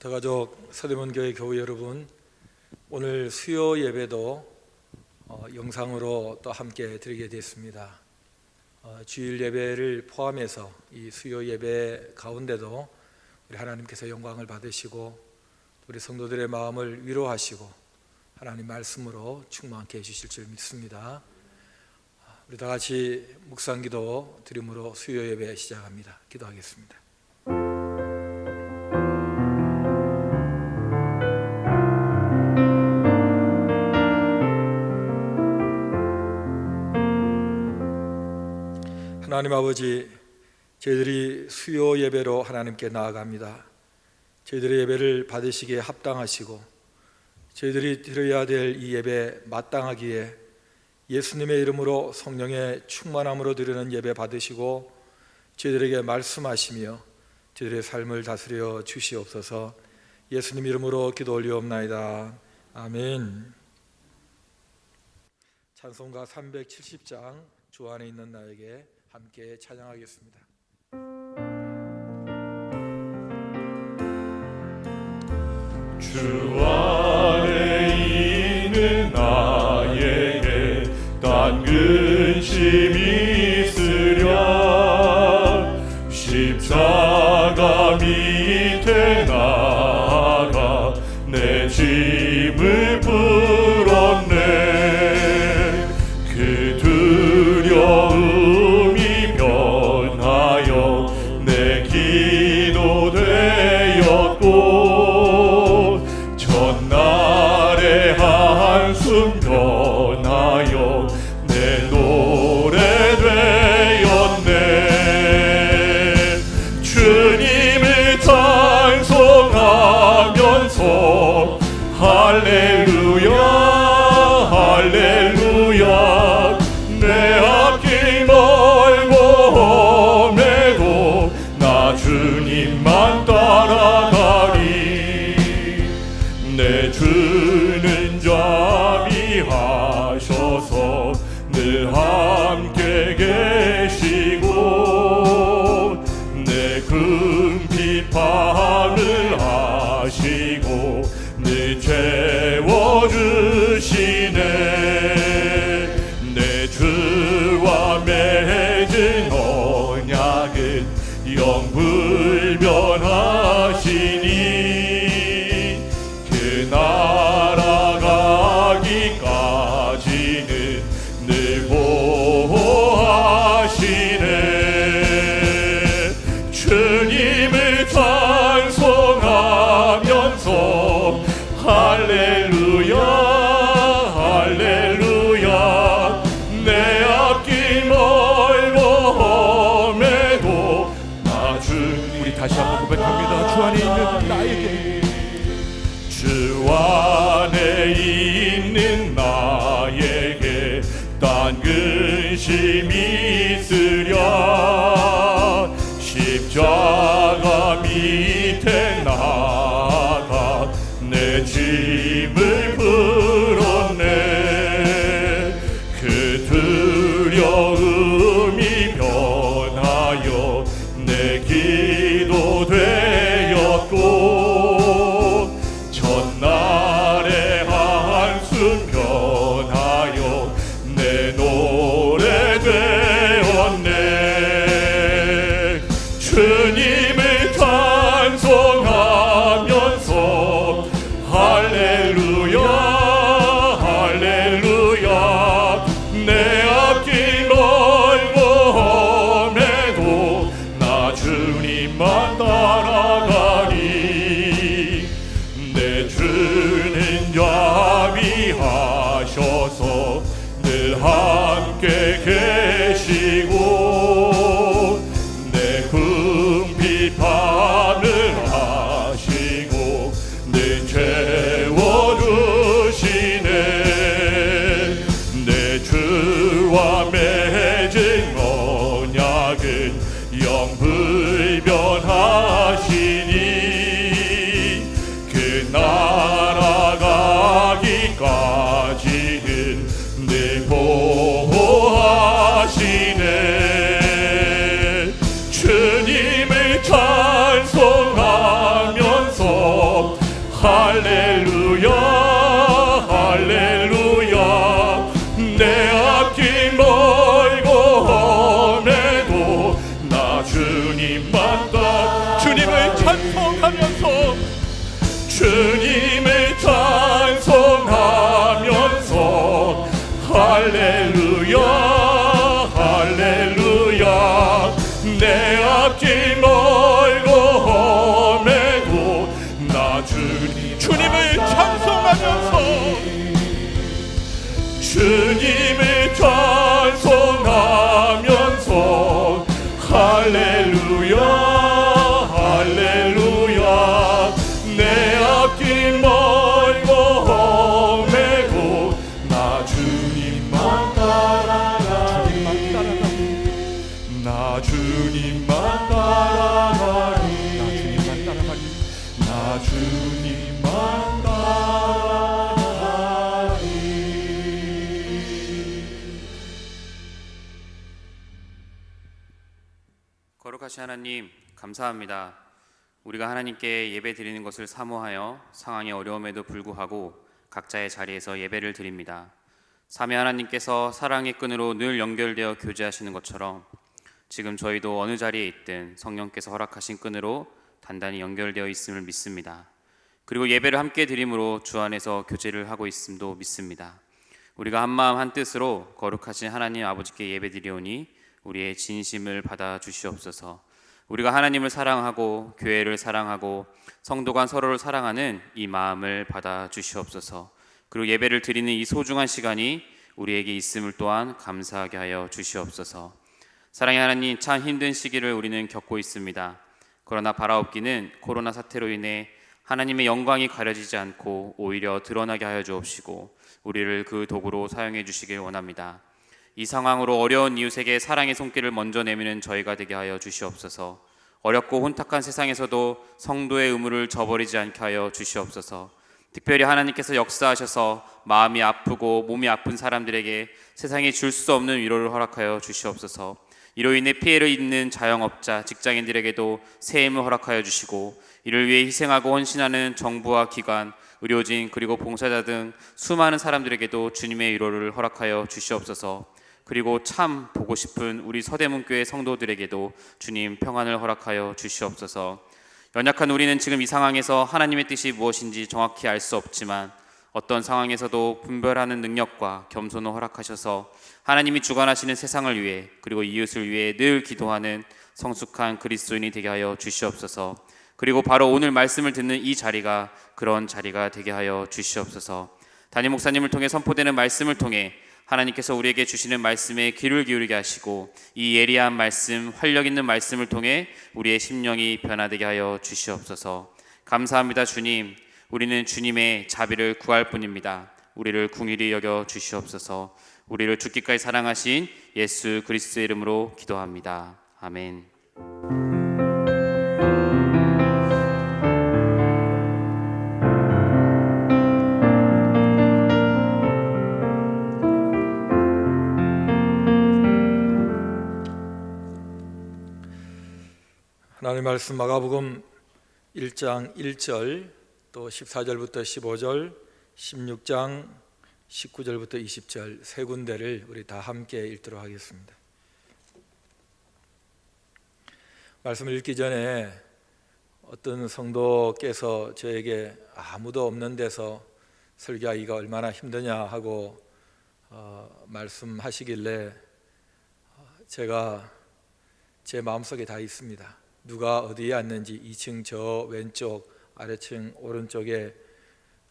대가족 서대문교회 교우 여러분, 오늘 수요 예배도 영상으로 또 함께 드리게 됐습니다. 주일 예배를 포함해서 이 수요 예배 가운데도 우리 하나님께서 영광을 받으시고 우리 성도들의 마음을 위로하시고 하나님 말씀으로 충만케 해주실 줄 믿습니다. 우리 다 같이 묵상기도 드림으로 수요 예배 시작합니다. 기도하겠습니다. 하나님 아버지, 저희들이 수요 예배로 하나님께 나아갑니다. 저희들의 예배를 받으시기에 합당하시고 저희들이 드려야 될 이 예배 마땅하기에 예수님의 이름으로 성령의 충만함으로 드리는 예배 받으시고 저희들에게 말씀하시며 저희들의 삶을 다스려 주시옵소서. 예수님 이름으로 기도 올리옵나이다. 아멘. 찬송가 370장 주 안에 있는 나에게 함께 찬양하겠습니다. 주 안에 있는 나에게 딴 근심이 있으랴. 십자가 밑에 나가 내 짐을 풀었네. 그 두려움이 변하여 내 기도 되었고 전날의 한숨 변하여 내 노래 되었네. 주님을 찬송하면서 할렐루야 할렐루야. 내 앞길 멀고 험해도 나 주님만 따라가리. 내 주는 자비하셔서 늘 함께 계시고 내 금빛밤을 하시고 늘 채워주시네. 내 주와 맺은 언약은 영불변하시니 그 날아가기까지는 늘 보호하시네. 주님을 찬송하면서 할렐루야 할렐루야. 내 앞길 멀고 험해도 나 주. 우리 다시 한번 고백합니다. 주 안에 있는 나에게, 주 안에 있는 나에게 딴 근심이 있으랴. 십자가 밑에 나가 내 짐을 풀었네. 그 두려움이 변하여 내 기도 되었고 전날의 한숨 변하여 내 노래 되었네. 주님을 찬송하면서 할렐루야 할렐루야. 내 앞길 멀고 험해도 나 주님만 따라가리. 내 주는 자비하셔서 늘 함께 계시고 내 금빛밤을 하시고 늘 채워주시네. 내 주와 맺은 언약은 영불변하시니 그 날아가기까지는 늘 보호하시네. 주님을 찬송하면서 주님을 찬송하면서 할렐루야 할렐루야 내 앞길 멀고 험해도 나 주님만 따라가리 나 주님만 따라가리 나 주님만 따라가리. 거룩하신 하나님, 감사합니다. 우리가 하나님께 예배 드리는 것을 사모하여 상황의 어려움에도 불구하고 각자의 자리에서 예배를 드립니다. 삼위 하나님께서 사랑의 끈으로 늘 연결되어 교제하시는 것처럼 지금 저희도 어느 자리에 있든 성령께서 허락하신 끈으로 단단히 연결되어 있음을 믿습니다. 그리고 예배를 함께 드림으로 주 안에서 교제를 하고 있음도 믿습니다. 우리가 한마음 한뜻으로 거룩하신 하나님 아버지께 예배드리오니 우리의 진심을 받아 주시옵소서. 우리가 하나님을 사랑하고 교회를 사랑하고 성도 간 서로를 사랑하는 이 마음을 받아 주시옵소서. 그리고 예배를 드리는 이 소중한 시간이 우리에게 있음을 또한 감사하게 하여 주시옵소서. 사랑의 하나님, 참 힘든 시기를 우리는 겪고 있습니다. 그러나 바라옵기는 코로나 사태로 인해 하나님의 영광이 가려지지 않고 오히려 드러나게 하여 주옵시고 우리를 그 도구로 사용해 주시길 원합니다. 이 상황으로 어려운 이웃에게 사랑의 손길을 먼저 내미는 저희가 되게 하여 주시옵소서. 어렵고 혼탁한 세상에서도 성도의 의무를 저버리지 않게 하여 주시옵소서. 특별히 하나님께서 역사하셔서 마음이 아프고 몸이 아픈 사람들에게 세상에 줄 수 없는 위로를 허락하여 주시옵소서. 이로 인해 피해를 입는 자영업자, 직장인들에게도 새 힘을 허락하여 주시고 이를 위해 희생하고 헌신하는 정부와 기관, 의료진 그리고 봉사자 등 수많은 사람들에게도 주님의 위로를 허락하여 주시옵소서. 그리고 참 보고 싶은 우리 서대문교회 성도들에게도 주님 평안을 허락하여 주시옵소서. 연약한 우리는 지금 이 상황에서 하나님의 뜻이 무엇인지 정확히 알 수 없지만 어떤 상황에서도 분별하는 능력과 겸손을 허락하셔서 하나님이 주관하시는 세상을 위해 그리고 이웃을 위해 늘 기도하는 성숙한 그리스도인이 되게 하여 주시옵소서. 그리고 바로 오늘 말씀을 듣는 이 자리가 그런 자리가 되게 하여 주시옵소서. 담임 목사님을 통해 선포되는 말씀을 통해 하나님께서 우리에게 주시는 말씀에 귀를 기울이게 하시고 이 예리한 말씀, 활력 있는 말씀을 통해 우리의 심령이 변화되게 하여 주시옵소서. 감사합니다. 주님, 우리는 주님의 자비를 구할 뿐입니다. 우리를 긍휼히 여겨 주시옵소서. 우리를 죽기까지 사랑하신 예수 그리스도의 이름으로 기도합니다. 아멘. 하나님의 말씀 마가복음 1장 1절 또 14절부터 15절 16장 19절부터 20절 세 군데를 우리 다 함께 읽도록 하겠습니다. 말씀을 읽기 전에 어떤 성도께서 저에게 아무도 없는 데서 설교하기가 얼마나 힘드냐 하고 말씀하시길래 제가 제 마음속에 다 있습니다. 누가 어디에 앉는지 2층 저 왼쪽, 아래층 오른쪽에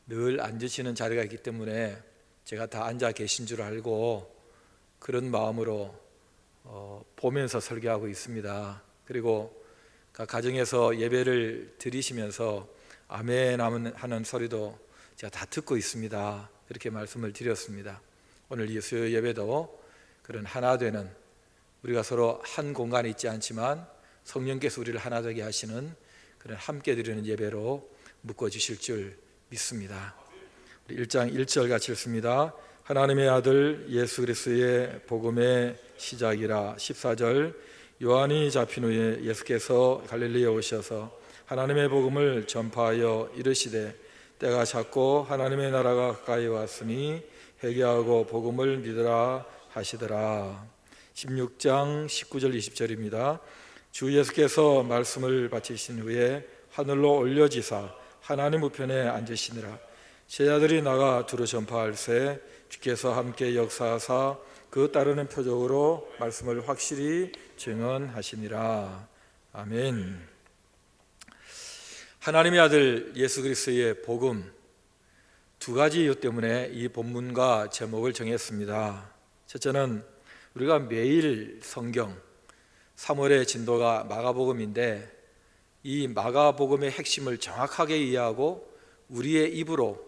늘 앉으시는 자리가 있기 때문에 제가 다 앉아 계신 줄 알고 그런 마음으로 보면서 설교하고 있습니다. 그리고 가정에서 예배를 드리시면서 아멘 하는 소리도 제가 다 듣고 있습니다. 그렇게 말씀을 드렸습니다. 오늘 이 수요 예배도 그런 하나 되는, 우리가 서로 한 공간에 있지 않지만 성령께서 우리를 하나 되게 하시는 그런 함께 드리는 예배로 묶어주실 줄 믿습니다. 우리 1장 1절 같이 읽습니다. 하나님의 아들 예수 그리스도의 복음의 시작이라. 14절 요한이 잡힌 후에 예수께서 갈릴리에 오셔서 하나님의 복음을 전파하여 이르시되 때가 찼고 하나님의 나라가 가까이 왔으니 회개하고 복음을 믿으라 하시더라. 16장 19절 20절입니다. 주 예수께서 말씀을 바치신 후에 하늘로 올려지사 하나님 우편에 앉으시니라. 제자들이 나가 두루 전파할새 주께서 함께 역사하사 그 따르는 표적으로 말씀을 확실히 증언하시니라. 아멘. 하나님의 아들 예수 그리스도의 복음, 두 가지 이유 때문에 이 본문과 제목을 정했습니다. 첫째는 우리가 매일 성경 3월의 진도가 마가복음인데 이 마가복음의 핵심을 정확하게 이해하고 우리의 입으로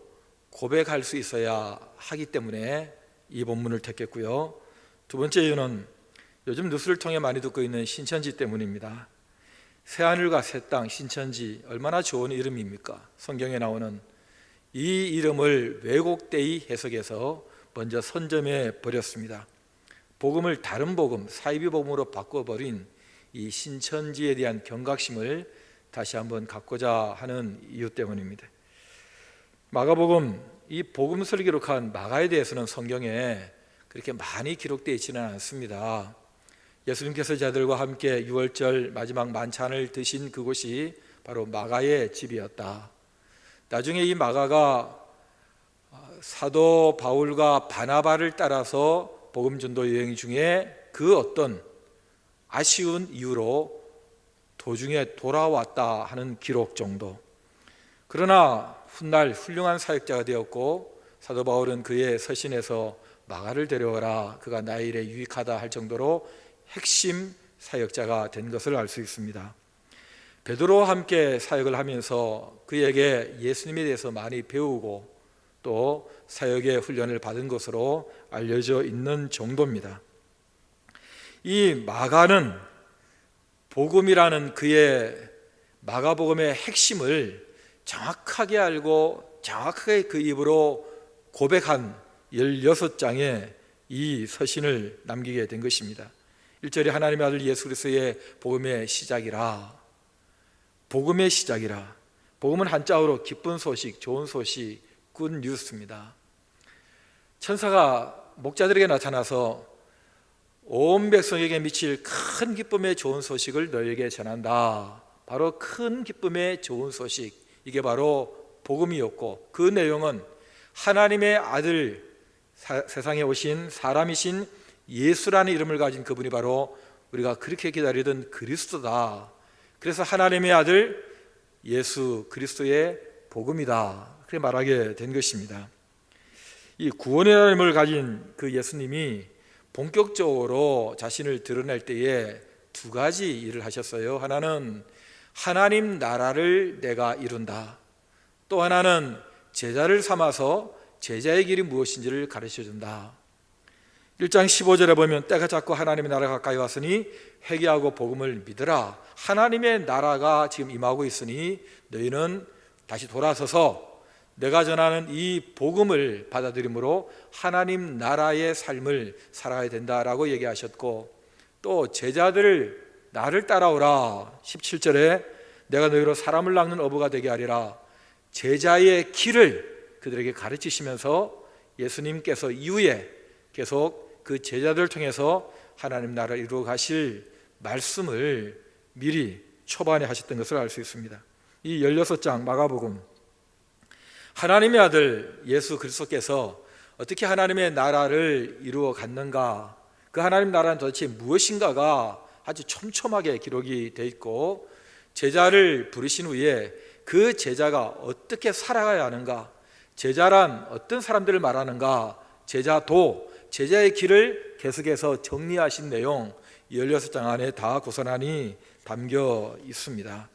고백할 수 있어야 하기 때문에 이 본문을 택했고요. 두 번째 이유는 요즘 뉴스를 통해 많이 듣고 있는 신천지 때문입니다. 새하늘과 새 땅, 신천지 얼마나 좋은 이름입니까? 성경에 나오는 이 이름을 왜곡되이 해석해서 먼저 선점해 버렸습니다. 복음을 다른 복음, 사이비 복음으로 바꿔버린 이 신천지에 대한 경각심을 다시 한번 갖고자 하는 이유 때문입니다. 마가복음, 이 복음서를 기록한 마가에 대해서는 성경에 그렇게 많이 기록되어 있지는 않습니다. 예수님께서 제자들과 함께 유월절 마지막 만찬을 드신 그곳이 바로 마가의 집이었다. 나중에 이 마가가 사도 바울과 바나바를 따라서 복음 전도 여행 중에 그 어떤 아쉬운 이유로 도중에 돌아왔다 하는 기록 정도. 그러나 훗날 훌륭한 사역자가 되었고 사도 바울은 그의 서신에서 마가를 데려와라, 그가 나의 일에 유익하다 할 정도로 핵심 사역자가 된 것을 알 수 있습니다. 베드로와 함께 사역을 하면서 그에게 예수님에 대해서 많이 배우고 또 사역의 훈련을 받은 것으로 알려져 있는 정도입니다. 이 마가는 복음이라는 그의 마가복음의 핵심을 정확하게 알고 정확하게 그 입으로 고백한 16장의 이 서신을 남기게 된 것입니다. 1절에 하나님의 아들 예수 그리스도의 복음의 시작이라. 복음의 시작이라. 복음은 한자어로 기쁜 소식, 좋은 소식, 굿 뉴스입니다. 천사가 목자들에게 나타나서 온 백성에게 미칠 큰 기쁨의 좋은 소식을 너에게 전한다. 바로 큰 기쁨의 좋은 소식, 이게 바로 복음이었고 그 내용은 하나님의 아들, 세상에 오신 사람이신 예수라는 이름을 가진 그분이 바로 우리가 그렇게 기다리던 그리스도다. 그래서 하나님의 아들 예수 그리스도의 복음이다, 그렇게 말하게 된 것입니다. 이 구원의 하나님을 가진 그 예수님이 본격적으로 자신을 드러낼 때에 두 가지 일을 하셨어요. 하나는 하나님 나라를 내가 이룬다. 또 하나는 제자를 삼아서 제자의 길이 무엇인지를 가르쳐준다. 1장 15절에 보면 때가 찼고 하나님의 나라가 가까이 왔으니 회개하고 복음을 믿으라. 하나님의 나라가 지금 임하고 있으니 너희는 다시 돌아서서 내가 전하는 이 복음을 받아들임으로 하나님 나라의 삶을 살아야 된다라고 얘기하셨고, 또 제자들을 나를 따라오라. 17절에 내가 너희로 사람을 낚는 어부가 되게 하리라. 제자의 길을 그들에게 가르치시면서 예수님께서 이후에 계속 그 제자들을 통해서 하나님 나라를 이루어 가실 말씀을 미리 초반에 하셨던 것을 알 수 있습니다. 이 16장 마가복음, 하나님의 아들 예수 그리스도께서 어떻게 하나님의 나라를 이루어 갔는가, 그 하나님 나라는 도대체 무엇인가가 아주 촘촘하게 기록이 되어 있고, 제자를 부르신 후에 그 제자가 어떻게 살아가야 하는가, 제자란 어떤 사람들을 말하는가, 제자의 길을 계속해서 정리하신 내용 16장 안에 다 고스란히 담겨 있습니다.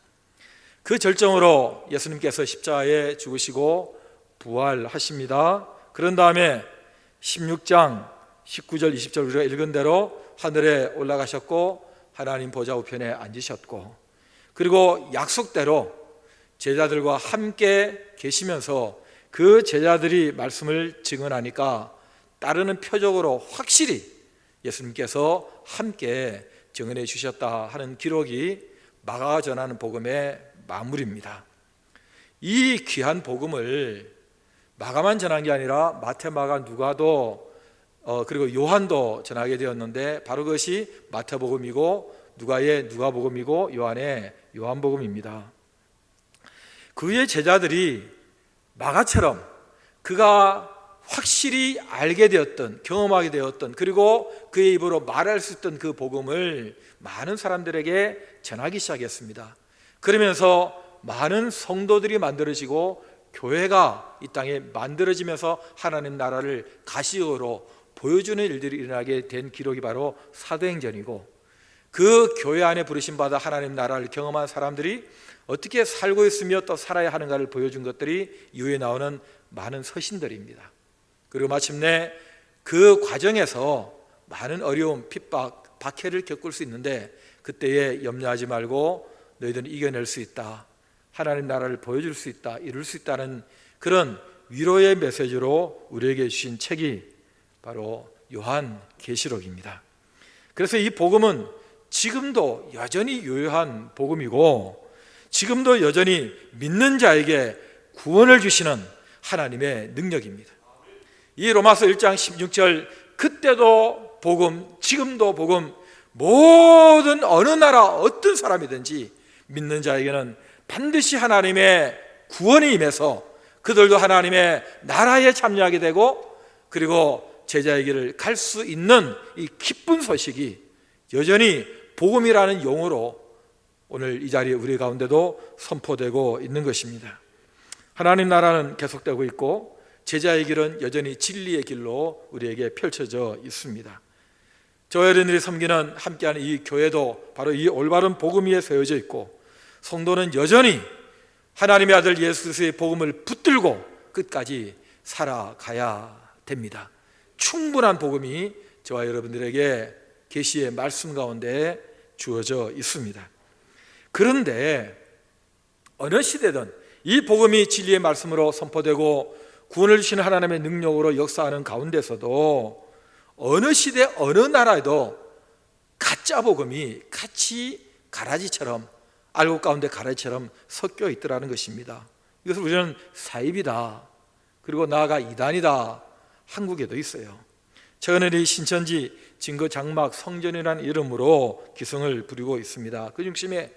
그 절정으로 예수님께서 십자가에 죽으시고 부활하십니다. 그런 다음에 16장 19절 20절 우리가 읽은 대로 하늘에 올라가셨고 하나님 보좌 우편에 앉으셨고, 그리고 약속대로 제자들과 함께 계시면서 그 제자들이 말씀을 증언하니까 따르는 표적으로 확실히 예수님께서 함께 증언해 주셨다 하는 기록이 마가가 전하는 복음의 마무리입니다. 이 귀한 복음을 마가만 전한 게 아니라 마태, 마가, 누가도 그리고 요한도 전하게 되었는데 바로 그것이 마태복음이고 누가의 누가복음이고 요한의 요한복음입니다. 그의 제자들이 마가처럼 그가 확실히 알게 되었던, 경험하게 되었던, 그리고 그의 입으로 말할 수 있던 그 복음을 많은 사람들에게 전하기 시작했습니다. 그러면서 많은 성도들이 만들어지고 교회가 이 땅에 만들어지면서 하나님 나라를 가시적으로 보여주는 일들이 일어나게 된 기록이 바로 사도행전이고, 그 교회 안에 부르심받아 하나님 나라를 경험한 사람들이 어떻게 살고 있으며 또 살아야 하는가를 보여준 것들이 이후에 나오는 많은 서신들입니다. 그리고 마침내 그 과정에서 많은 어려움, 핍박, 박해를 겪을 수 있는데 그때에 염려하지 말고 너희들은 이겨낼 수 있다, 하나님 나라를 보여줄 수 있다, 이룰 수 있다는 그런 위로의 메시지로 우리에게 주신 책이 바로 요한계시록입니다. 그래서 이 복음은 지금도 여전히 유효한 복음이고, 지금도 여전히 믿는 자에게 구원을 주시는 하나님의 능력입니다. 이 로마서 1장 16절, 그때도 복음, 지금도 복음, 모든 어느 나라 어떤 사람이든지 믿는 자에게는 반드시 하나님의 구원이 임해서 그들도 하나님의 나라에 참여하게 되고, 그리고 제자의 길을 갈 수 있는 이 기쁜 소식이 여전히 복음이라는 용어로 오늘 이 자리에 우리 가운데도 선포되고 있는 것입니다. 하나님 나라는 계속되고 있고 제자의 길은 여전히 진리의 길로 우리에게 펼쳐져 있습니다. 저와 여러분들이 섬기는 함께하는 이 교회도 바로 이 올바른 복음 위에 세워져 있고, 성도는 여전히 하나님의 아들 예수 그리스도의 복음을 붙들고 끝까지 살아가야 됩니다. 충분한 복음이 저와 여러분들에게 계시의 말씀 가운데 주어져 있습니다. 그런데 어느 시대든 이 복음이 진리의 말씀으로 선포되고 구원을 주시는 하나님의 능력으로 역사하는 가운데서도 어느 시대 어느 나라에도 가짜 복음이 같이 가라지처럼, 알곡 가운데 가라지처럼 섞여 있더라는 것입니다. 이것을 우리는 사입이다, 그리고 나아가 이단이다, 한국에도 있어요. 최근에 이 신천지 증거장막 성전이라는 이름으로 기승을 부리고 있습니다. 그 중심에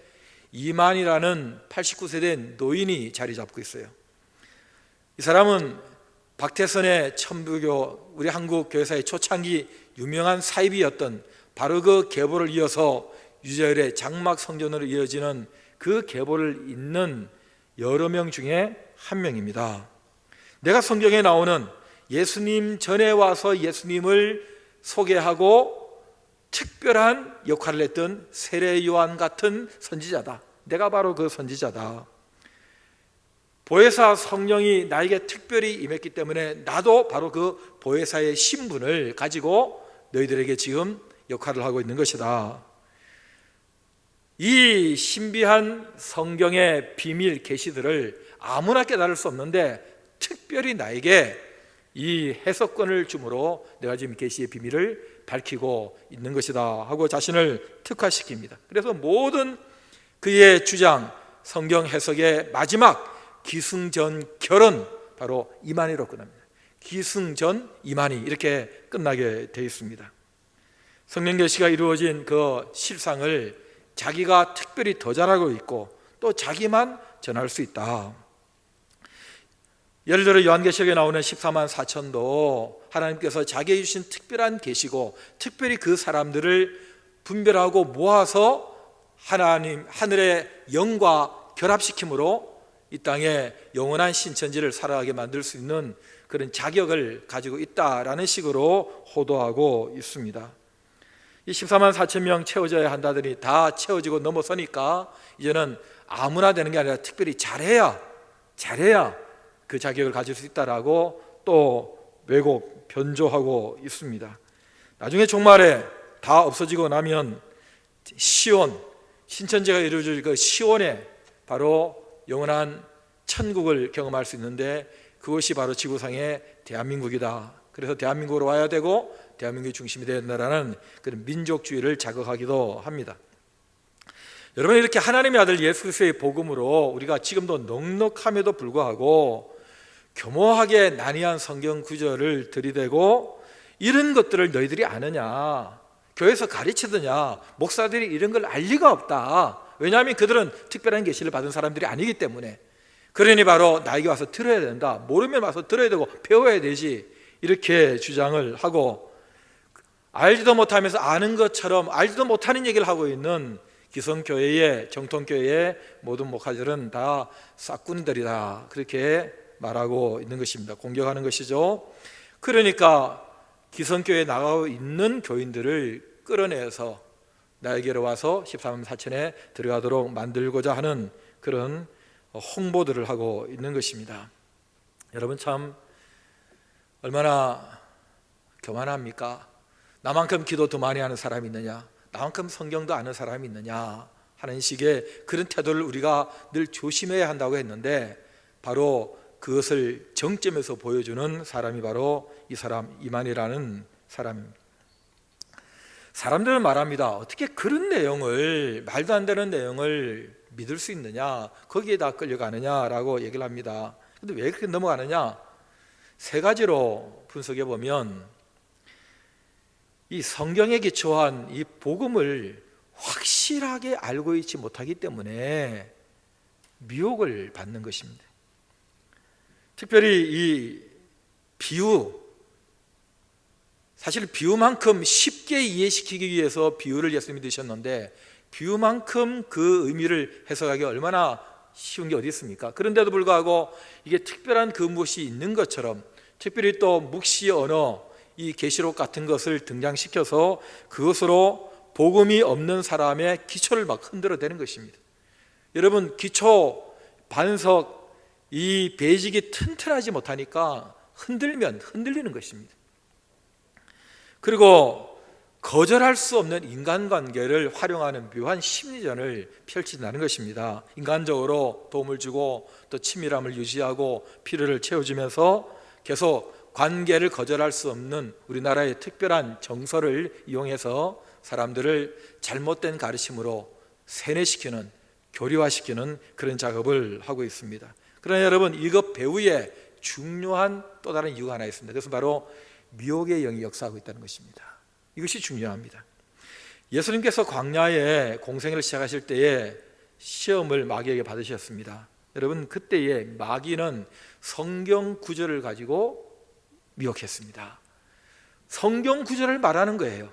이만이라는 89세대 노인이 자리 잡고 있어요. 이 사람은 박태선의 천부교, 우리 한국 교회사의 초창기 유명한 사입이었던 바로 그 계보를 이어서 유재열의 장막 성전으로 이어지는 그 계보를 잇는 여러 명 중에 한 명입니다. 내가 성경에 나오는 예수님 전에 와서 예수님을 소개하고 특별한 역할을 했던 세례 요한 같은 선지자다. 내가 바로 그 선지자다. 보혜사 성령이 나에게 특별히 임했기 때문에 나도 바로 그 보혜사의 신분을 가지고 너희들에게 지금 역할을 하고 있는 것이다. 이 신비한 성경의 비밀 계시들을 아무나 깨달을 수 없는데 특별히 나에게 이 해석권을 주므로 내가 지금 계시의 비밀을 밝히고 있는 것이다 하고 자신을 특화시킵니다. 그래서 모든 그의 주장, 성경 해석의 마지막 기승전결은 바로 이만희로 끝납니다. 기승전 이만희, 이렇게 끝나게 되어 있습니다. 성령 계시가 이루어진 그 실상을 자기가 특별히 더 잘하고 있고 또 자기만 전할 수 있다. 예를 들어 요한계시록에 나오는 14만 4천도 하나님께서 자기에게 주신 특별한 계시고 특별히 그 사람들을 분별하고 모아서 하나님 하늘의 영과 결합시킴으로 이 땅에 영원한 신천지를 살아가게 만들 수 있는 그런 자격을 가지고 있다라는 식으로 호도하고 있습니다. 이 14만 4천 명 채워져야 한다더니 다 채워지고 넘어서니까 이제는 아무나 되는 게 아니라 특별히 잘해야 그 자격을 가질 수 있다라고 또 왜곡 변조하고 있습니다. 나중에 종말에 다 없어지고 나면 시온, 신천지가 이루어질 그 시온에 바로 영원한 천국을 경험할 수 있는데 그것이 바로 지구상의 대한민국이다. 그래서 대한민국으로 와야 되고 대한민국이 중심이 되어야 된다는 그런 민족주의를 자극하기도 합니다. 여러분, 이렇게 하나님의 아들 예수 그리스도의 복음으로 우리가 지금도 넉넉함에도 불구하고 교모하게 난이한 성경 구절을 들이대고 이런 것들을 너희들이 아느냐, 교회에서 가르치느냐, 목사들이 이런 걸 알 리가 없다. 왜냐하면 그들은 특별한 계시를 받은 사람들이 아니기 때문에. 그러니 바로 나에게 와서 들어야 된다. 모르면 와서 들어야 되고 배워야 되지. 이렇게 주장을 하고 알지도 못하면서 아는 것처럼 알지도 못하는 얘기를 하고 있는 기성교회의 정통교회의 모든 목사들은 다 싹군들이다, 그렇게 말하고 있는 것입니다. 공격하는 것이죠. 그러니까 기성교회에 나가고 있는 교인들을 끌어내서 나에게로 와서 13만 4천에 들어가도록 만들고자 하는 그런 홍보들을 하고 있는 것입니다. 여러분, 참 얼마나 교만합니까? 나만큼 기도 더 많이 하는 사람이 있느냐, 나만큼 성경도 아는 사람이 있느냐 하는 식의 그런 태도를 우리가 늘 조심해야 한다고 했는데, 바로 그것을 정점에서 보여주는 사람이 바로 이 사람, 이만희라는 사람입니다. 사람들은 말합니다. 어떻게 그런 내용을, 말도 안 되는 내용을 믿을 수 있느냐, 거기에 다 끌려가느냐라고 얘기를 합니다. 근데 왜 그렇게 넘어가느냐? 세 가지로 분석해 보면, 이 성경에 기초한 이 복음을 확실하게 알고 있지 못하기 때문에 미혹을 받는 것입니다. 특별히 이 비유, 사실 비유만큼 쉽게 이해시키기 위해서 비유를 예수님이 드셨는데, 비유만큼 그 의미를 해석하기 얼마나 쉬운 게 어디 있습니까? 그런데도 불구하고 이게 특별한 그 무엇이 있는 것처럼, 특별히 또 묵시 언어, 이 계시록 같은 것을 등장시켜서 그것으로 복음이 없는 사람의 기초를 막 흔들어대는 것입니다. 여러분, 기초, 반석, 이 배직이 튼튼하지 못하니까 흔들면 흔들리는 것입니다. 그리고 거절할 수 없는 인간관계를 활용하는 묘한 심리전을 펼친다는 것입니다. 인간적으로 도움을 주고 또 친밀함을 유지하고 필요를 채워주면서 계속 관계를 거절할 수 없는 우리나라의 특별한 정서를 이용해서 사람들을 잘못된 가르침으로 세뇌시키는, 교리화시키는 그런 작업을 하고 있습니다. 그러나 여러분, 이것 배후에 중요한 또 다른 이유가 하나 있습니다. 그것은 바로 미혹의 영이 역사하고 있다는 것입니다. 이것이 중요합니다. 예수님께서 광야에 공생애를 시작하실 때에 시험을 마귀에게 받으셨습니다. 여러분, 그때에 마귀는 성경 구절을 가지고 미혹했습니다. 성경 구절을 말하는 거예요.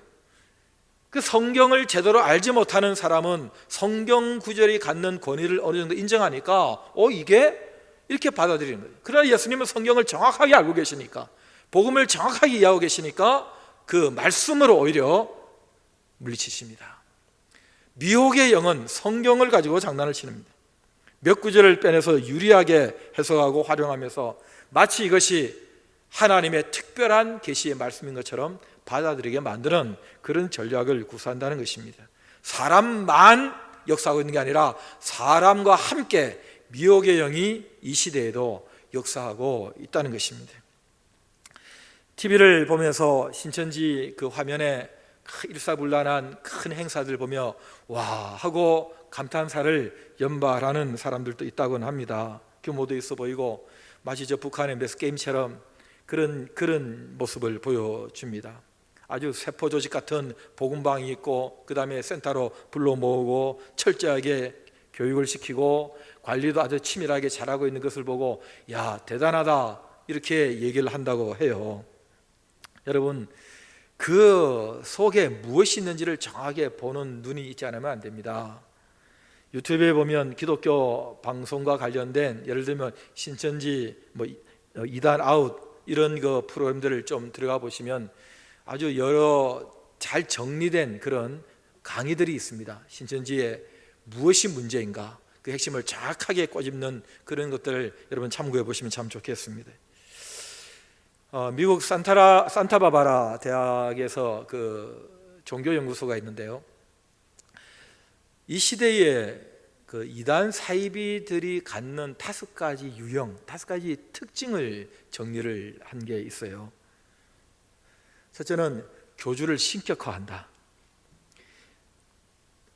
그 성경을 제대로 알지 못하는 사람은 성경 구절이 갖는 권위를 어느 정도 인정하니까 이게 이렇게 받아들이는 거예요. 그러나 예수님은 성경을 정확하게 알고 계시니까, 복음을 정확하게 이해하고 계시니까 그 말씀으로 오히려 물리치십니다. 미혹의 영은 성경을 가지고 장난을 치는입니다. 몇 구절을 빼내서 유리하게 해석하고 활용하면서 마치 이것이 하나님의 특별한 계시의 말씀인 것처럼 받아들이게 만드는 그런 전략을 구사한다는 것입니다. 사람만 역사하고 있는 게 아니라 사람과 함께 미혹의 영이 이 시대에도 역사하고 있다는 것입니다. TV를 보면서 신천지 그 화면에 일사불란한 큰 행사들 보며 와 하고 감탄사를 연발하는 사람들도 있다고는 합니다. 규모도 있어 보이고 마치 저 북한의 매스게임처럼 그런 모습을 보여줍니다. 아주 세포 조직 같은 복음방이 있고, 그 다음에 센터로 불러 모으고 철저하게 교육을 시키고 관리도 아주 치밀하게 잘하고 있는 것을 보고 야 대단하다 이렇게 얘기를 한다고 해요. 여러분, 그 속에 무엇이 있는지를 정확하게 보는 눈이 있지 않으면 안 됩니다. 유튜브에 보면 기독교 방송과 관련된, 예를 들면 신천지 이단 아웃 이런 그 프로그램들을 좀 들어가 보시면 아주 여러 잘 정리된 그런 강의들이 있습니다. 신천지에 무엇이 문제인가, 그 핵심을 정확하게 꼬집는 그런 것들을 여러분 참고해 보시면 참 좋겠습니다. 미국 산타바바라 대학에서 그 종교연구소가 있는데요, 이 시대에 그 이단 사이비들이 갖는 5가지 유형, 5가지 특징을 정리를 한 게 있어요. 첫째는 교주를 신격화한다.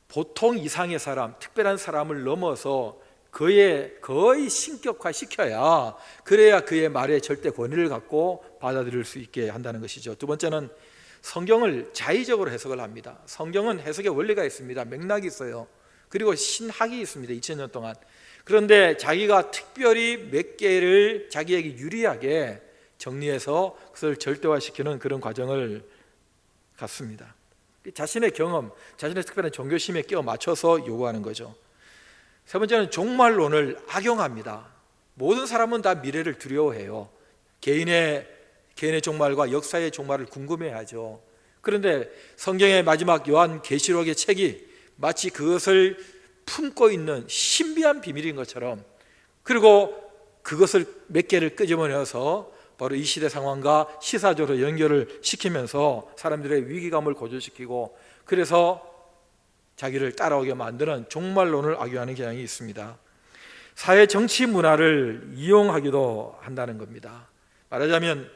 보통 이상의 사람, 특별한 사람을 넘어서 그의 거의 신격화시켜야, 그래야 그의 말에 절대 권위를 갖고 받아들일 수 있게 한다는 것이죠. 두 번째는 성경을 자의적으로 해석을 합니다. 성경은 해석의 원리가 있습니다. 맥락이 있어요. 그리고 신학이 있습니다. 2000년 동안. 그런데 자기가 특별히 몇 개를 자기에게 유리하게 정리해서 그것을 절대화시키는 그런 과정을 갖습니다. 자신의 경험, 자신의 특별한 종교심에 끼워 맞춰서 요구하는 거죠. 세 번째는 종말론을 악용합니다. 모든 사람은 다 미래를 두려워해요. 개인의 종말과 역사의 종말을 궁금해하죠. 그런데 성경의 마지막 요한계시록의 책이 마치 그것을 품고 있는 신비한 비밀인 것처럼, 그리고 그것을 몇 개를 끄집어내서 바로 이 시대 상황과 시사적으로 연결을 시키면서 사람들의 위기감을 고조시키고, 그래서 자기를 따라오게 만드는 종말론을 악용하는 경향이 있습니다. 사회 정치 문화를 이용하기도 한다는 겁니다. 말하자면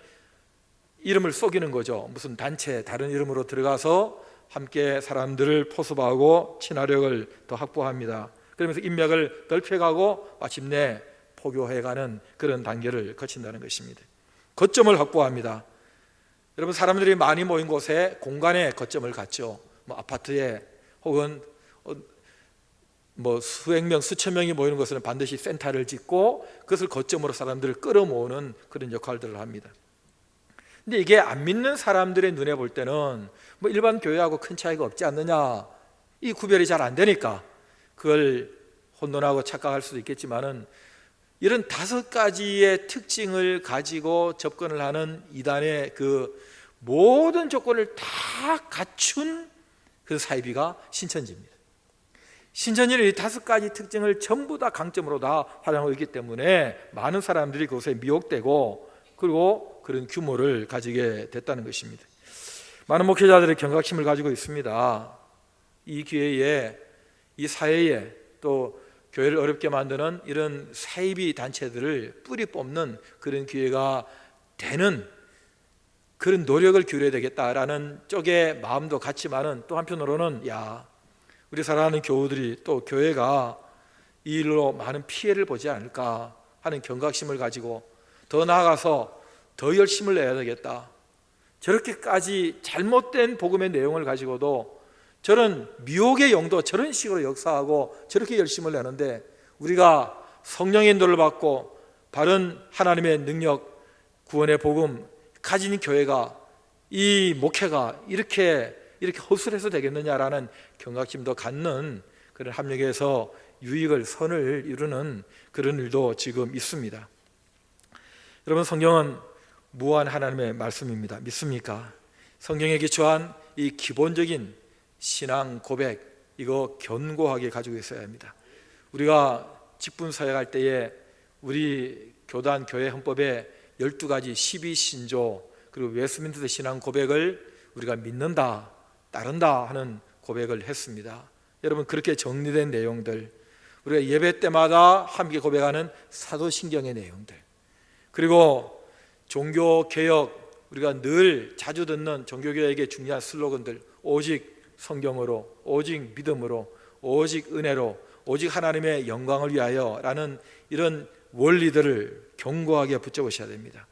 이름을 속이는 거죠. 무슨 단체, 다른 이름으로 들어가서 함께 사람들을 포섭하고 친화력을 더 확보합니다. 그러면서 인맥을 넓혀가고 마침내 포교해가는 그런 단계를 거친다는 것입니다. 거점을 확보합니다. 여러분, 사람들이 많이 모인 곳에 공간에 거점을 갖죠. 아파트에 혹은 수백 명, 수천 명이 모이는 곳에는 반드시 센터를 짓고 그것을 거점으로 사람들을 끌어모으는 그런 역할들을 합니다. 근데 이게 안 믿는 사람들의 눈에 볼 때는 일반 교회하고 큰 차이가 없지 않느냐, 이 구별이 잘 안 되니까 그걸 혼돈하고 착각할 수도 있겠지만은, 이런 5가지의 특징을 가지고 접근을 하는 이단의 그 모든 조건을 다 갖춘 그 사이비가 신천지입니다. 신천지는 이 5가지 특징을 전부 다 강점으로 다 활용하고 있기 때문에 많은 사람들이 그것에 미혹되고, 그리고 그런 규모를 가지게 됐다는 것입니다. 많은 목회자들의 경각심을 가지고 있습니다. 이 기회에, 이 사회에, 또 교회를 어렵게 만드는 이런 사이비 단체들을 뿌리 뽑는 그런 기회가 되는 그런 노력을 기울여야 되겠다라는 쪽의 마음도 같지만은, 또 한편으로는 우리 사랑하는 교우들이, 또 교회가 이 일로 많은 피해를 보지 않을까 하는 경각심을 가지고 더 나아가서 더 열심을 내야 되겠다. 저렇게까지 잘못된 복음의 내용을 가지고도 저런 미혹의 영도 저런 식으로 역사하고 저렇게 열심을 내는데, 우리가 성령의 인도를 받고 바른 하나님의 능력, 구원의 복음 가진 교회가, 이 목회가 이렇게 허술해서 되겠느냐라는 경각심도 갖는 그런 합력에서 유익을, 선을 이루는 그런 일도 지금 있습니다. 여러분, 성경은 무한 하나님의 말씀입니다. 믿습니까? 성경에 기초한 이 기본적인 신앙 고백, 이거 견고하게 가지고 있어야 합니다. 우리가 직분사역할 때에 우리 교단 교회 헌법에 12가지 12신조, 그리고 웨스트민스터 신앙 고백을 우리가 믿는다, 따른다 하는 고백을 했습니다. 여러분, 그렇게 정리된 내용들, 우리가 예배 때마다 함께 고백하는 사도신경의 내용들, 그리고 종교개혁, 우리가 늘 자주 듣는 종교개혁의 중요한 슬로건들, 오직 성경으로, 오직 믿음으로, 오직 은혜로, 오직 하나님의 영광을 위하여 라는 이런 원리들을 견고하게 붙잡으셔야 됩니다.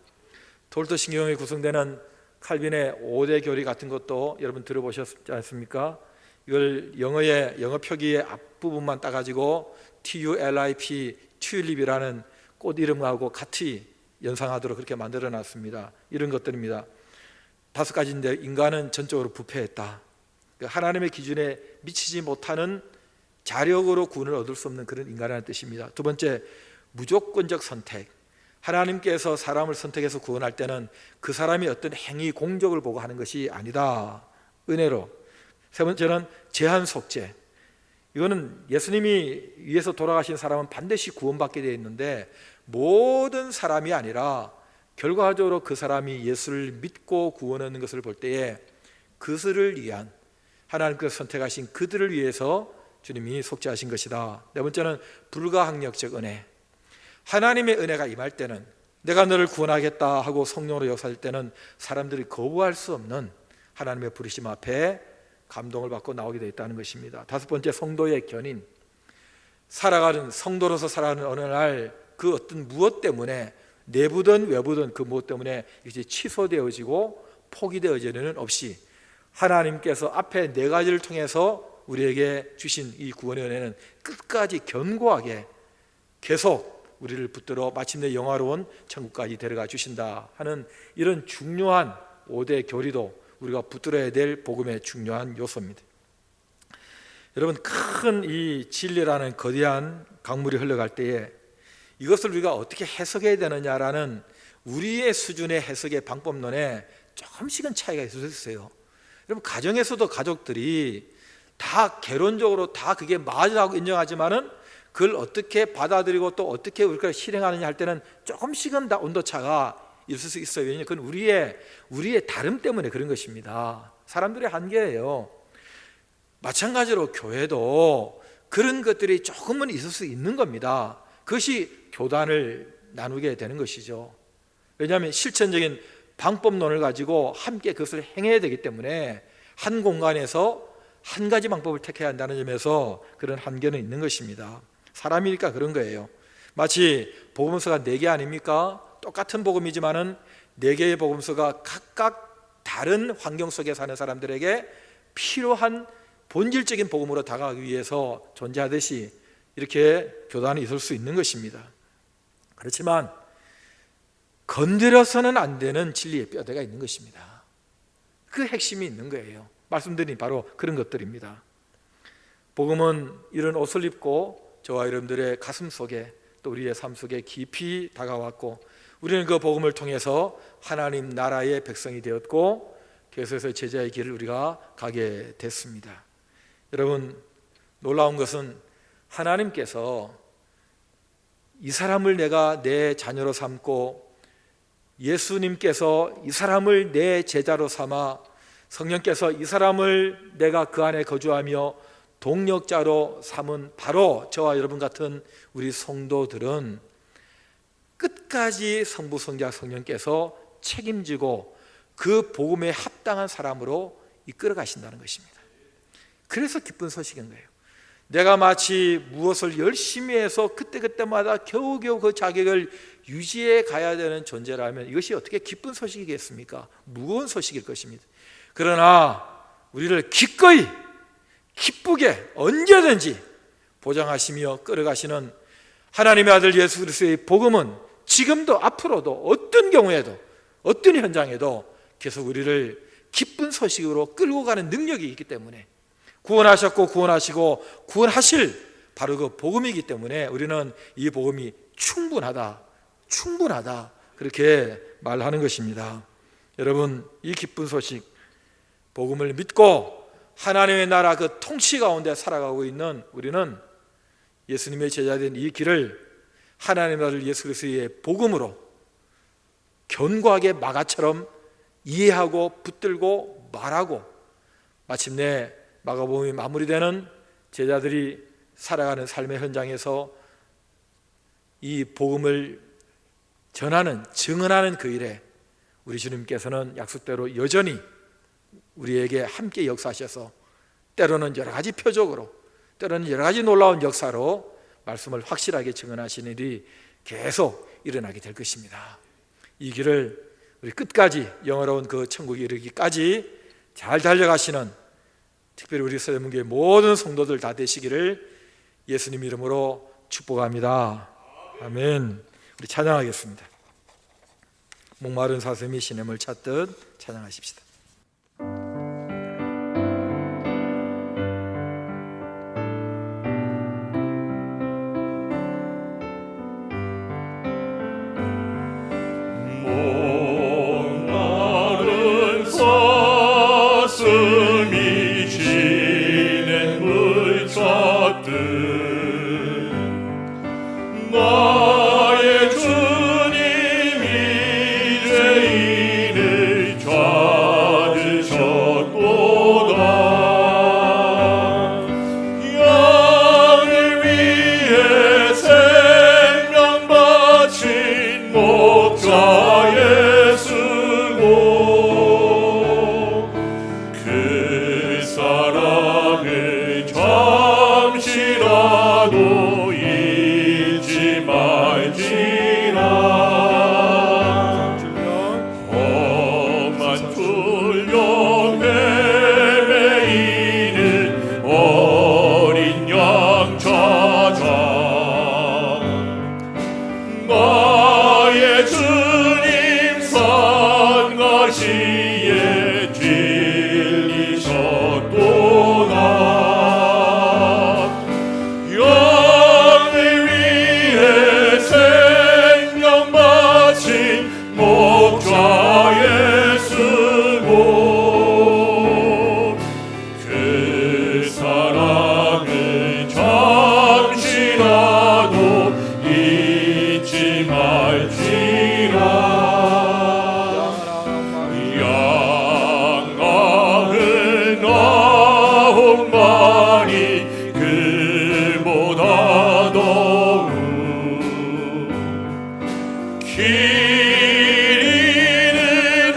토르토 신경에 구성되는 칼빈의 5대 교리 같은 것도 여러분 들어보셨지 않습니까? 이걸 영어 표기의 앞부분만 따가지고 TULIP, 튤립이라는 꽃 이름하고 같이 연상하도록 그렇게 만들어 놨습니다. 이런 것들입니다. 5가지인데, 인간은 전적으로 부패했다. 하나님의 기준에 미치지 못하는 자력으로 구원을 얻을 수 없는 그런 인간이라는 뜻입니다. 두 번째, 무조건적 선택. 하나님께서 사람을 선택해서 구원할 때는 그 사람이 어떤 행위, 공적을 보고 하는 것이 아니다. 은혜로. 세 번째는 제한 속죄. 이거는 예수님이 위해서 돌아가신 사람은 반드시 구원받게 되어 있는데, 모든 사람이 아니라 결과적으로 그 사람이 예수를 믿고 구원 얻는 것을 볼 때에 그들을 위한, 하나님께서 선택하신 그들을 위해서 주님이 속죄하신 것이다. 네 번째는 불가항력적 은혜. 하나님의 은혜가 임할 때는, 내가 너를 구원하겠다 하고 성령으로 역사할 때는 사람들이 거부할 수 없는 하나님의 부르심 앞에 감동을 받고 나오게 되어 있다는 것입니다. 5번째, 성도의 견인. 살아가는, 성도로서 살아가는 어느 날 그 어떤 무엇 때문에, 내부든 외부든 그 무엇 때문에 이제 취소되어지고 포기되어지는 없이 하나님께서 앞에 4가지를 통해서 우리에게 주신 이 구원의 은혜는 끝까지 견고하게 계속 우리를 붙들어 마침내 영화로운 천국까지 데려가 주신다 하는 이런 중요한 5대 교리도 우리가 붙들어야 될 복음의 중요한 요소입니다. 여러분, 큰 이 진리라는 거대한 강물이 흘러갈 때에 이것을 우리가 어떻게 해석해야 되느냐라는 우리의 수준의 해석의 방법론에 조금씩은 차이가 있을 수 있어요. 여러분, 가정에서도 가족들이 다 개론적으로 다 그게 맞으라고 인정하지만은 그걸 어떻게 받아들이고 또 어떻게 우리가 실행하느냐 할 때는 조금씩은 다 온도차가 있을 수 있어요. 왜냐하면 그건 우리의 다름 때문에 그런 것입니다. 사람들의 한계예요. 마찬가지로 교회도 그런 것들이 조금은 있을 수 있는 겁니다. 그것이 교단을 나누게 되는 것이죠. 왜냐하면 실천적인 방법론을 가지고 함께 그것을 행해야 되기 때문에 한 공간에서 한 가지 방법을 택해야 한다는 점에서 그런 한계는 있는 것입니다. 사람이니까 그런 거예요. 마치 복음서가 4개 아닙니까? 똑같은 복음이지만은 4개의 복음서가 각각 다른 환경 속에 사는 사람들에게 필요한 본질적인 복음으로 다가가기 위해서 존재하듯이 이렇게 교단이 있을 수 있는 것입니다. 그렇지만 건드려서는 안 되는 진리의 뼈대가 있는 것입니다. 그 핵심이 있는 거예요. 말씀드린 바로 그런 것들입니다. 복음은 이런 옷을 입고 저와 여러분들의 가슴 속에 또 우리의 삶 속에 깊이 다가왔고, 우리는 그 복음을 통해서 하나님 나라의 백성이 되었고 계속해서 제자의 길을 우리가 가게 됐습니다. 여러분, 놀라운 것은 하나님께서 이 사람을 내가 내 자녀로 삼고 예수님께서 이 사람을 내 제자로 삼아 성령께서 이 사람을 내가 그 안에 거주하며 동력자로 삼은 바로 저와 여러분 같은 우리 성도들은 끝까지 성부, 성자, 성령께서 책임지고 그 복음에 합당한 사람으로 이끌어 가신다는 것입니다. 그래서 기쁜 소식인 거예요. 내가 마치 무엇을 열심히 해서 그때그때마다 겨우겨우 그 자격을 유지해 가야 되는 존재라면 이것이 어떻게 기쁜 소식이겠습니까? 무거운 소식일 것입니다. 그러나 우리를 기꺼이 기쁘게 언제든지 보장하시며 끌어가시는 하나님의 아들 예수 그리스도의 복음은 지금도 앞으로도 어떤 경우에도 어떤 현장에도 계속 우리를 기쁜 소식으로 끌고 가는 능력이 있기 때문에, 구원하셨고 구원하시고 구원하실 바로 그 복음이기 때문에 우리는 이 복음이 충분하다 그렇게 말하는 것입니다. 여러분, 이 기쁜 소식 복음을 믿고 하나님의 나라 그 통치 가운데 살아가고 있는 우리는 예수님의 제자된 이 길을 하나님의 아들 예수 그리스도의 복음으로 견고하게 마가처럼 이해하고 붙들고 말하고 마침내 마가복음이 마무리되는 제자들이 살아가는 삶의 현장에서 이 복음을 전하는, 증언하는 그 일에 우리 주님께서는 약속대로 여전히 우리에게 함께 역사하셔서 때로는 여러 가지 표적으로, 때로는 여러 가지 놀라운 역사로 말씀을 확실하게 증언하시는 일이 계속 일어나게 될 것입니다. 이 길을 우리 끝까지 영화로운 그 천국에 이르기까지 잘 달려가시는, 특별히 우리 서대문교회 모든 성도들 다 되시기를 예수님 이름으로 축복합니다. 아멘. 우리 찬양하겠습니다. 목마른 사슴이 시냇을 찾듯 찬양하십시다. 목마른 사슴이 시냇물 찾듯 나의 주님이 죄인을 찾으셨도다. 양을 위해 생명 바친 목자 예수고 그 사랑을 잠시라도 잊지 말지라. 험한 굴려 헤매이는 어린 양 찾아 나의 주님 산가시에 뒤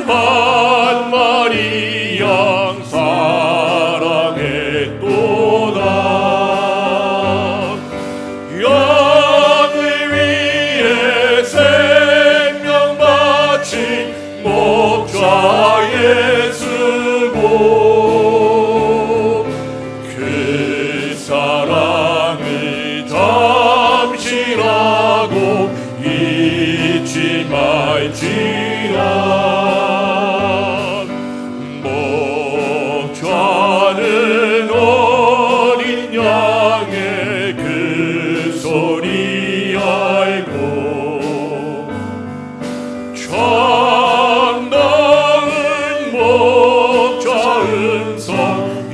한 마리 양 사랑했도다. 양을 위해 생명 바친 목자 예수고 그 사랑을 잠시라도 잊지 말지라. 목자는 어린 양의 그 소리 알고 참다운 목자 음성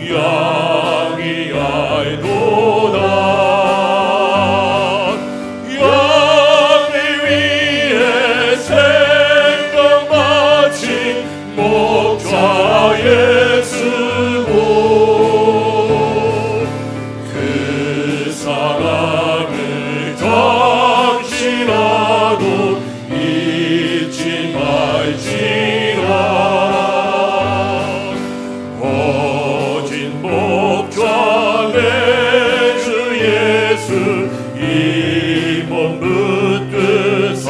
양이 알도다. 양을 위해 생명 바친 목자 예수고 그 사랑을 잠시라도 잊지 말지라. 어진 목자 내 주 예수 이 몸 붙드사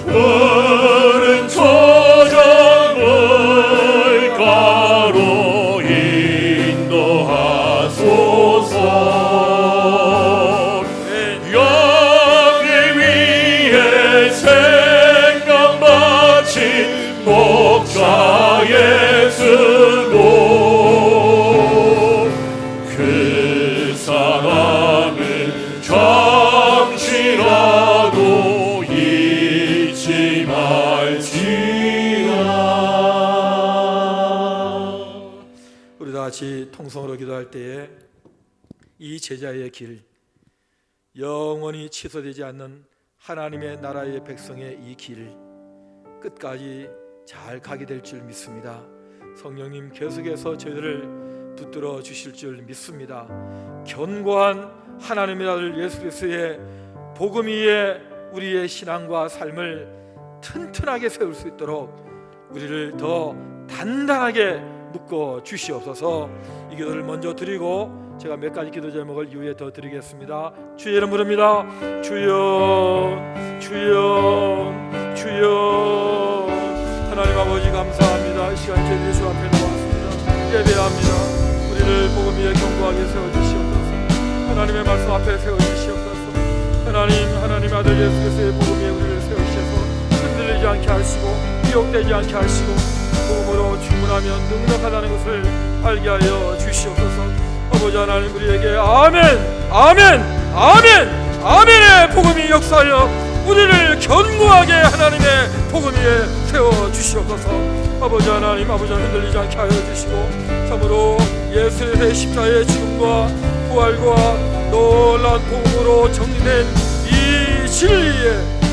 푸른 초장을 가로 인도하소서. 양을 위해 생명 바친 목자 예수고 그 사랑을 잠시라도 잊지 말지라. 우리 다 같이 통성으로 기도할 때에 이 제자의 길, 영원히 취소되지 않는 하나님의 나라의 백성의 이 길 끝까지 잘 가게 될 줄 믿습니다. 성령님 계속해서 저희들을 붙들어 주실 줄 믿습니다. 견고한 하나님의 아들 예수 그리스도의 복음 위에 우리의 신앙과 삶을 튼튼하게 세울 수 있도록 우리를 더 단단하게 묶어 주시옵소서. 이 기도를 먼저 드리고 제가 몇 가지 기도 제목을 이후에 더 드리겠습니다. 주의 이름 부릅니다. 주여 주여 주여. 하나님 아버지 감사합니다. 이 시간 저희들이 주 앞에 나왔습니다. 예배합니다. 우리를 복음 위에 견고하게 세워주시옵소서. 하나님의 말씀 앞에 세워주시옵소서. 하나님 아들 예수 그리스도의 복음 위에 우리를 세우셔서 흔들리지 않게 하시고 미혹되지 않게 하시고 복음으로 충분하면 능력하다는 것을 알게 하여 주시옵소서. 아버지 하나님 우리에게 아멘 아멘 아멘 아멘의 복음이 역사하여 우리를 견고하게 하나님의 복음 위에 세워주시옵소서. 아버지 하나님 아버지 흔들리지 않게 하여 주시고 참으로 예수의 십자가의 죽음과 부활과 놀라운 복음으로 정리된 이 진리에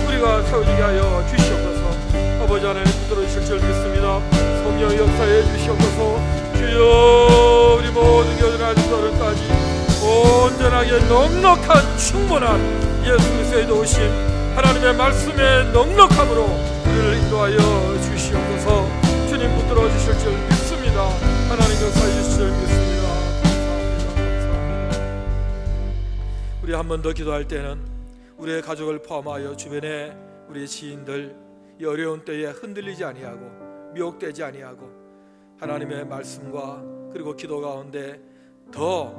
우리가 세워지게 하여 주시옵소서. 아버지 하나님 붙들어 주실 줄 믿습니다. 성령 역사해 주시옵소서. 주여 우리 모든 교회들 어른까지 온전하게 넉넉한 충분한 예수 그리스도의 도우심 하나님의 말씀의 넉넉함으로 우리를 인도하여 주시옵소서. 주님 붙들어 주실 줄 믿습니다. 하나님 역사해 주실 줄 믿습니다. 감사합니다. 우리 한 번 더 기도할 때는 우리의 가족을 포함하여 주변에 우리의 지인들 이 어려운 때에 흔들리지 아니하고 미혹되지 아니하고 하나님의 말씀과 그리고 기도 가운데 더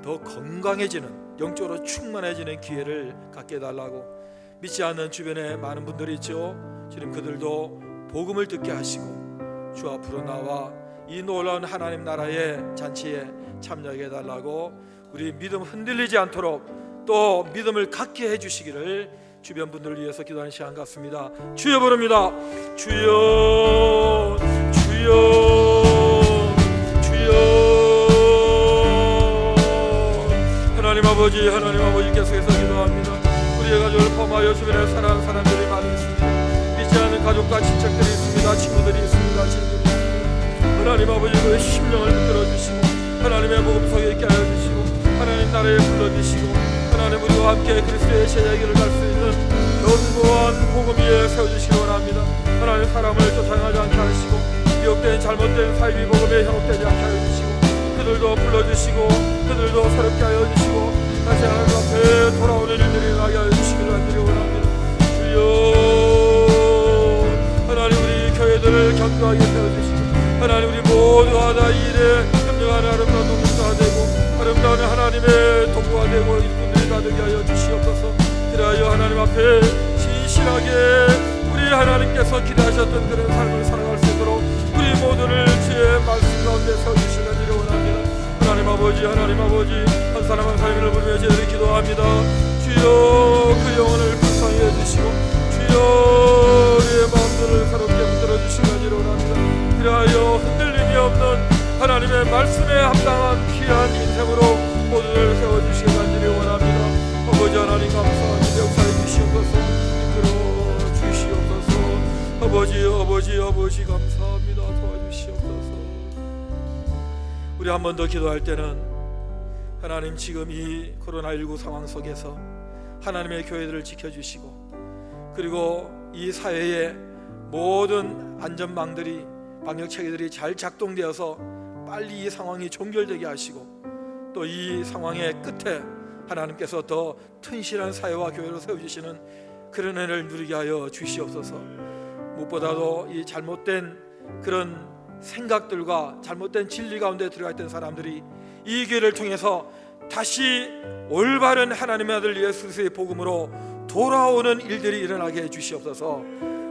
건강해지는 영적으로 충만해지는 기회를 갖게 해달라고 믿지 않는 주변에 많은 분들이 있죠. 주님 그들도 복음을 듣게 하시고 주 앞으로 나와 이 놀라운 하나님 나라의 잔치에 참여하게 해달라고 우리 믿음 흔들리지 않도록 또 믿음을 갖게 해주시기를 주변 분들을 위해서 기도하는 시간 같습니다. 주여 부릅니다. 주여 주여 주여. 하나님 아버지 계속해서 기도합니다. 우리의 가족을 포함하여 주변에 사랑하는 사람들이 많이 있습니다. 믿지 않는 가족과 친척들이 있습니다. 친구들이 있습니다. 친구들이 있습니다. 하나님 아버지 그 심령을 붙들어 주시고 하나님의 복음 속에 있게 하여 주시고 하나님 나라에 불러주시고 하나님 우리와 함께 그리스도의 제자의 길을 갈 수 있는 견고한 복음 위에 세워주시기 원합니다. 잘못된 사이비 복음에 현혹되지 않게 하여 주시고 그들도 불러주시고 그들도 새롭게 하여 주시고 다시 하나님 앞에 돌아오는 일들이 나게 하여 주시기를 간절히 원합니다. 주여 하나님 우리 교회들을 견고하게 세워주시고 하나님 우리 모두가 다 이 일에 협력하는 아름다운 동료가 되고 아름다운 하나님의 동무가 되고 일꾼들이 다 되게 하여 주시옵소서. 그리하여 하나님 앞에 신실하게 우리 하나님께서 기대하셨던 그런 삶을 살아갈 수 있도록 우리 모두를 주의 말씀 가운데 세워주시기를 원합니다. 하나님 아버지 한 사람 한 사람을 부르며 저희들이 기도합니다. 주여 그 영혼을 불쌍히 해주시고 주여 우리의 마음들을 새롭게 만들어 주시기를 원합니다. 그리하여 흔들림이 없는 하나님의 말씀에 합당한 귀한 인생으로 모두를 세워주시기 간절히 원합니다. 아버지 하나님 감사합니다. 역사해 주시옵소서. 이끌어 주시옵소서. 아버지 감사합니다. 도와주시옵소서. 우리 한 번 더 기도할 때는 하나님 지금 이 코로나19 상황 속에서 하나님의 교회들을 지켜주시고 그리고 이 사회의 모든 안전망들이 방역 체계들이 잘 작동되어서 빨리 이 상황이 종결되게 하시고 또 이 상황의 끝에 하나님께서 더 튼실한 사회와 교회로 세워주시는 그런 은혜를 누리게 하여 주시옵소서. 무엇보다도 이 잘못된 그런 생각들과 잘못된 진리 가운데 들어가 있던 사람들이 이 기회를 통해서 다시 올바른 하나님의 아들 예수 그리스도의 복음으로 돌아오는 일들이 일어나게 해 주시옵소서.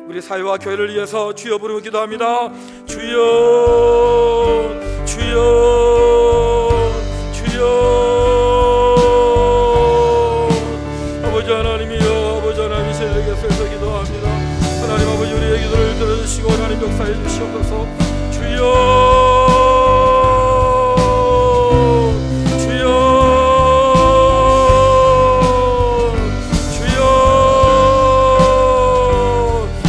우리 사회와 교회를 위해서 주여 부르고 기도합니다. 주여 아버지 하나님이여 아버지 하나님 저희들에게 서서 기도합니다. 하나님 아버지 우리의 기도를 들어주시고 하나님 역사해 주시옵소서. 주여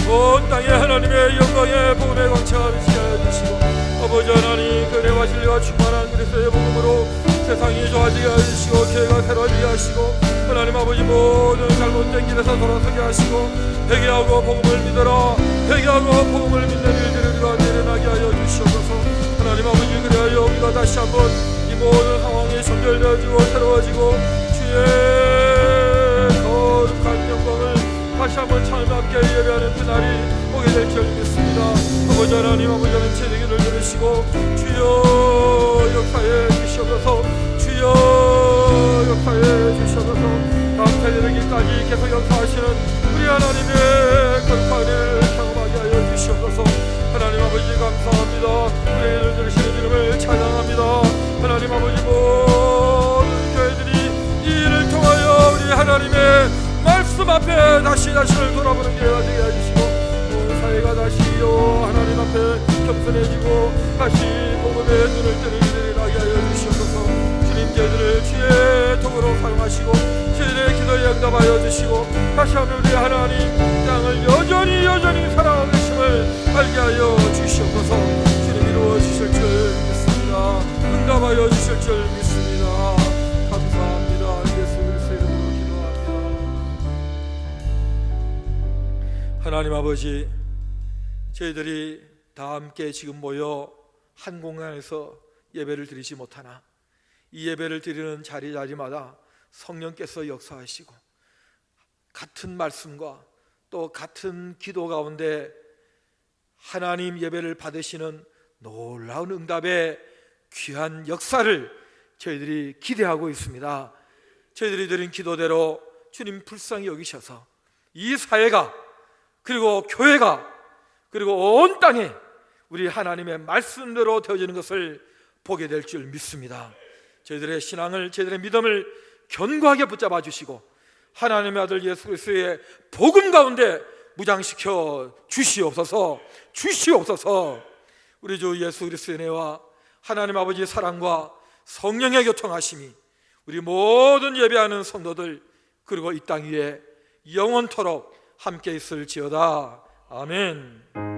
온 땅에 하나님의 영광의 복음의 광채가 비치게 하여 주시고 아버지 하나님 은혜와 진리와 충만한 그리스도의 복음으로 세상이 좋아지게 하시고 교회가 새로워지게 하시고 하나님 아버지 모든 잘못된 길에서 돌아서게 하시고 회개하고 복음을 믿어라 회개하고 복음을 믿는 일들을 우리가 일어나게 하여 주시옵소서. 하나님 아버지 그리하여 우리가 다시 한번 이 모든 상황이 종결되어지고 새로워지고 주의 거룩한 영광을 다시 한번 참여 함께 예배하는 그날이 오게 될 줄 믿습니다. 아버지 하나님 아버지 하나님 제 얘기를 들으시고 주여 역사해 주시옵소서. 주여 역사해 주시옵소서. 다음 세대들기까지 계속 역사하시는 우리 하나님의 거룩한 은혜를 경험하게 하여 주시옵소서. 하나님 아버지 감사합니다. 우리를 들으시는 이름을 찬양합니다. 하나님 아버지 모든 교회들이 이 일을 통하여 우리 하나님의 말씀 앞에 다시 자신을 돌아보는 기회가 되게 해주시고 온 사회가 다시요 하나님 앞에 겸손해지고 다시 복음의 눈을 뜨는 일들이 나게 하여 주시옵소서. 주님 저희들을 주의 통으로 사용하시고 저희들의 기도에 응답하여 주시고 다시 한번 우리 하나님 땅을 여전히 사랑하는 것임을 알게 하여 주시옵소서. 주님 이루어 주실 줄 믿습니다. 응답하여 주실 줄 믿습니다. 감사합니다. 예수 그리스도의 이름으로 기도합니다. 하나님 아버지 저희들이 다 함께 지금 모여 한 공간에서 예배를 드리지 못하나 이 예배를 드리는 자리마다 성령께서 역사하시고 같은 말씀과 또 같은 기도 가운데 하나님 예배를 받으시는 놀라운 응답의 귀한 역사를 저희들이 기대하고 있습니다. 저희들이 드린 기도대로 주님 불쌍히 여기셔서 이 사회가 그리고 교회가 그리고 온 땅에 우리 하나님의 말씀대로 되어지는 것을 보게 될 줄 믿습니다. 저희들의 신앙을 저희들의 믿음을 견고하게 붙잡아 주시고 하나님의 아들 예수 그리스도의 복음 가운데 무장시켜 주시옵소서. 우리 주 예수 그리스도의 은혜와 하나님 아버지의 사랑과 성령의 교통하심이 우리 모든 예배하는 성도들 그리고 이 땅 위에 영원토록 함께 있을지어다. 아멘.